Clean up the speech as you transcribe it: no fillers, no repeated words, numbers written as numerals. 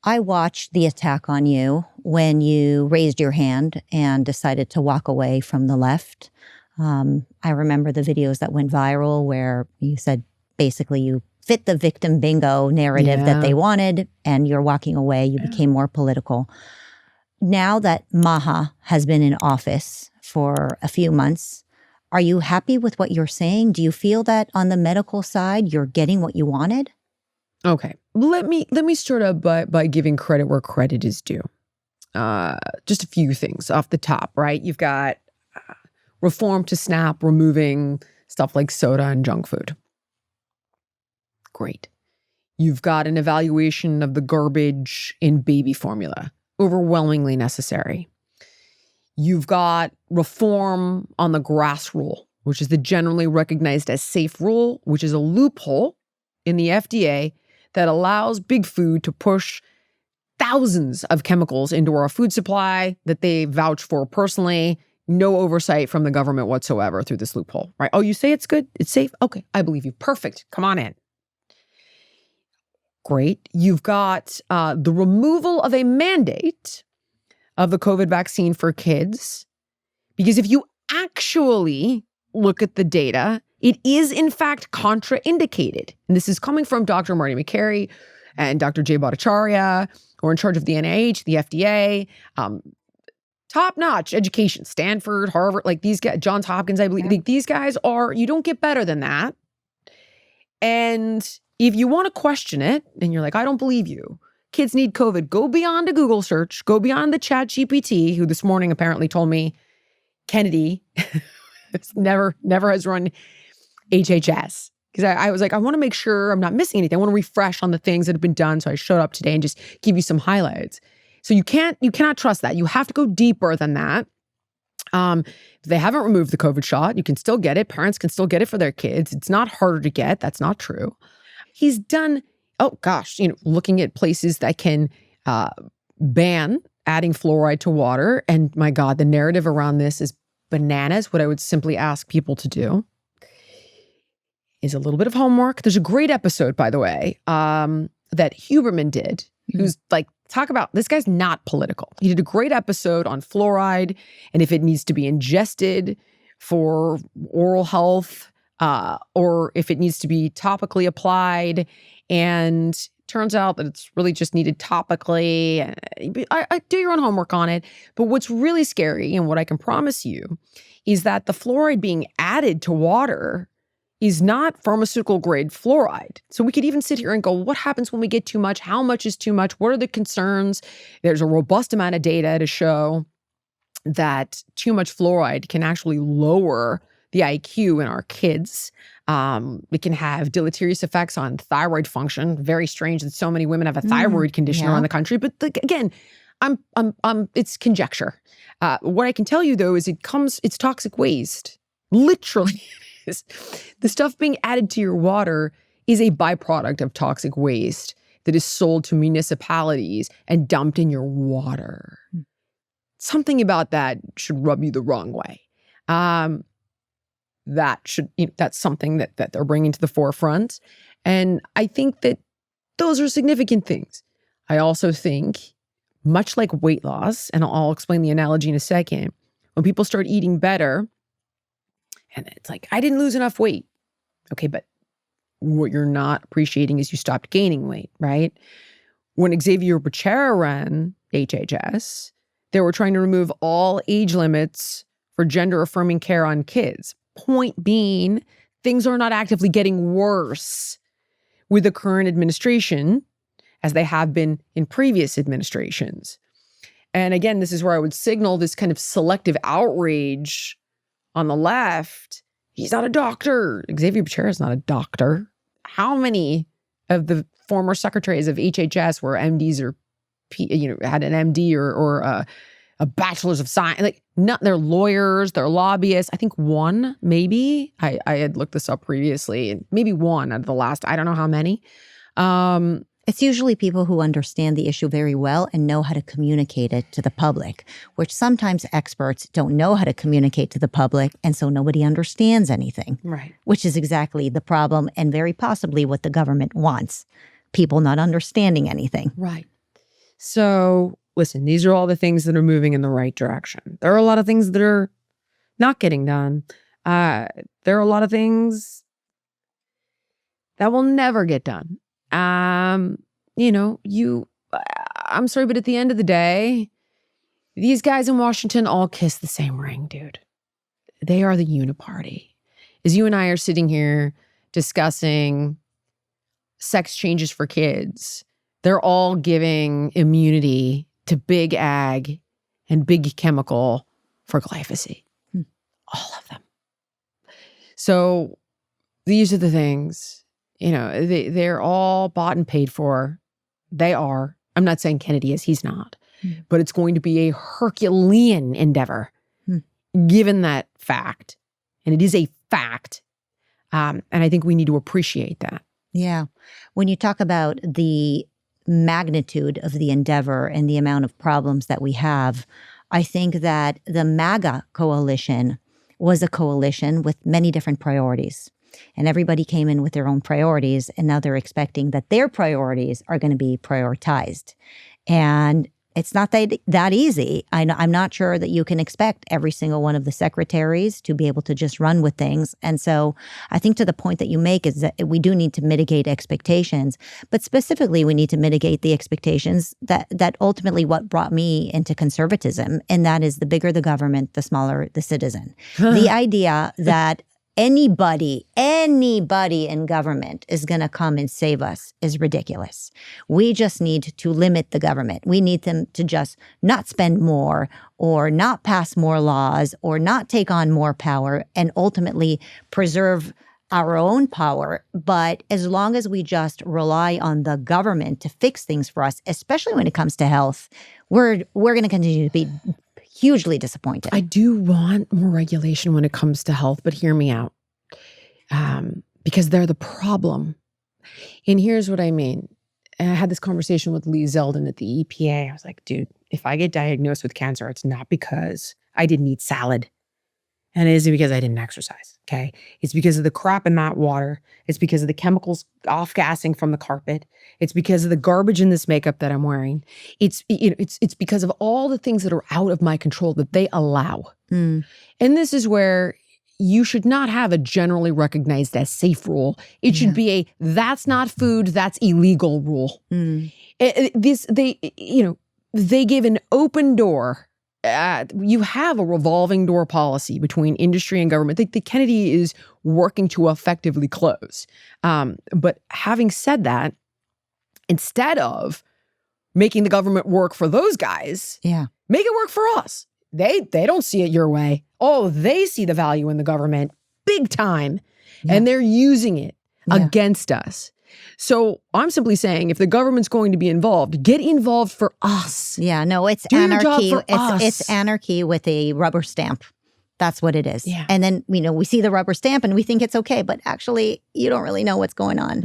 I watched the attack on you when you raised your hand and decided to walk away from the left. I remember the videos that went viral where you said basically you fit the victim bingo narrative that they wanted and you're walking away. You became more political. Now that MAHA has been in office for a few months, are you happy with what you're saying? Do you feel that on the medical side, you're getting what you wanted? Okay. Let me start out by giving credit where credit is due. Just a few things off the top, right? You've got reform to SNAP, removing stuff like soda and junk food. Great. You've got an evaluation of the garbage in baby formula. Overwhelmingly necessary. You've got reform on the GRAS rule, which is the generally recognized as safe rule, which is a loophole in the FDA that allows big food to push thousands of chemicals into our food supply that they vouch for personally. No oversight from the government whatsoever through this loophole, right? Oh, you say it's good, it's safe? Okay, I believe you. Perfect. Come on in. Great. You've got the removal of a mandate of the COVID vaccine for kids. Because if you actually look at the data, it is in fact contraindicated. And this is coming from Dr. Marty Makary and Dr. Jay Bhattacharya, who are in charge of the NIH, the FDA, top-notch education, Stanford, Harvard, like these guys, Johns Hopkins, I believe. Like these guys are, you don't get better than that. And if you want to question it, and you're like, I don't believe you, kids need COVID, go beyond a Google search, go beyond the ChatGPT, who this morning apparently told me Kennedy never has run HHS. Because I was like, I want to make sure I'm not missing anything. I want to refresh on the things that have been done. So I showed up today and just give you some highlights. So you cannot trust that. You have to go deeper than that. If they haven't removed the COVID shot, you can still get it. Parents can still get it for their kids. It's not harder to get. That's not true. He's done, looking at places that can ban adding fluoride to water. And my God, the narrative around this is bananas. What I would simply ask people to do is a little bit of homework. There's a great episode, by the way, that Huberman did, who's like, talk about, this guy's not political. He did a great episode on fluoride and if it needs to be ingested for oral health, or if it needs to be topically applied. And turns out that it's really just needed topically. I do your own homework on it. But what's really scary, and what I can promise you, is that the fluoride being added to water is not pharmaceutical grade fluoride. So we could even sit here and go, what happens when we get too much? How much is too much? What are the concerns? There's a robust amount of data to show that too much fluoride can actually lower the IQ in our kids. It can have deleterious effects on thyroid function. Very strange that so many women have a thyroid condition around the country. But again, it's conjecture. What I can tell you though is it's toxic waste. Literally. The stuff being added to your water is a byproduct of toxic waste that is sold to municipalities and dumped in your water. Something about that should rub you the wrong way. That's something that they're bringing to the forefront. And I think that those are significant things. I also think, much like weight loss, and I'll explain the analogy in a second, when people start eating better, and it's like, I didn't lose enough weight. Okay, but what you're not appreciating is you stopped gaining weight, right? When Xavier Becerra ran HHS, they were trying to remove all age limits for gender-affirming care on kids. Point being, things are not actively getting worse with the current administration as they have been in previous administrations. And again, this is where I would signal this kind of selective outrage on the left. He's not a doctor. Xavier Becerra is not a doctor. How many of the former secretaries of HHS were MDs or had an MD or a bachelor's of science? Like, they're lawyers, they're lobbyists. I think one, maybe. I had looked this up previously, and maybe one out of the last, I don't know how many. It's usually people who understand the issue very well and know how to communicate it to the public, which sometimes experts don't know how to communicate to the public, and so nobody understands anything. Right. Which is exactly the problem and very possibly what the government wants, people not understanding anything. Right. So listen, these are all the things that are moving in the right direction. There are a lot of things that are not getting done. There are a lot of things that will never get done. You know, I'm sorry, but at the end of the day, these guys in Washington all kiss the same ring, dude. They are the uniparty. As you and I are sitting here discussing sex changes for kids, they're all giving immunity to big ag and big chemical for glyphosate. All of them. So these are the things, you know, they're all bought and paid for. They are. I'm not saying Kennedy is, he's not. But it's going to be a Herculean endeavor, given that fact. And it is a fact. And I think we need to appreciate that. Yeah. When you talk about the magnitude of the endeavor and the amount of problems that we have, I think that the MAGA coalition was a coalition with many different priorities. And everybody came in with their own priorities, and now they're expecting that their priorities are going to be prioritized. And it's not that easy. I'm not sure that you can expect every single one of the secretaries to be able to just run with things. And so I think to the point that you make is that we do need to mitigate expectations, but specifically we need to mitigate the expectations that ultimately what brought me into conservatism, and that is the bigger the government, the smaller the citizen. The idea that anybody in government is going to come and save us is ridiculous. We just need to limit the government. We need them to just not spend more or not pass more laws or not take on more power and ultimately preserve our own power. But as long as we just rely on the government to fix things for us, especially when it comes to health, we're going to continue to be hugely disappointed. I do want more regulation when it comes to health, but hear me out. Because they're the problem. And here's what I mean. And I had this conversation with Lee Zeldin at the EPA. I was like, dude, if I get diagnosed with cancer, it's not because I didn't eat salad. And it isn't because I didn't exercise, okay? It's because of the crap in that water. It's because of the chemicals off-gassing from the carpet. It's because of the garbage in this makeup that I'm wearing. It's because of all the things that are out of my control that they allow. And this is where you should not have a generally recognized as safe rule. It should be a that's not food, that's illegal rule. They give an open door. You have a revolving door policy between industry and government. The Kennedy is working to effectively close. But having said that, instead of making the government work for those guys, make it work for us. They don't see it your way. Oh, they see the value in the government big time, and they're using it against us. So I'm simply saying, if the government's going to be involved, get involved for us. Yeah, no, it's anarchy. It's anarchy with a rubber stamp. That's what it is. And then, we see the rubber stamp and we think it's okay, but actually you don't really know what's going on.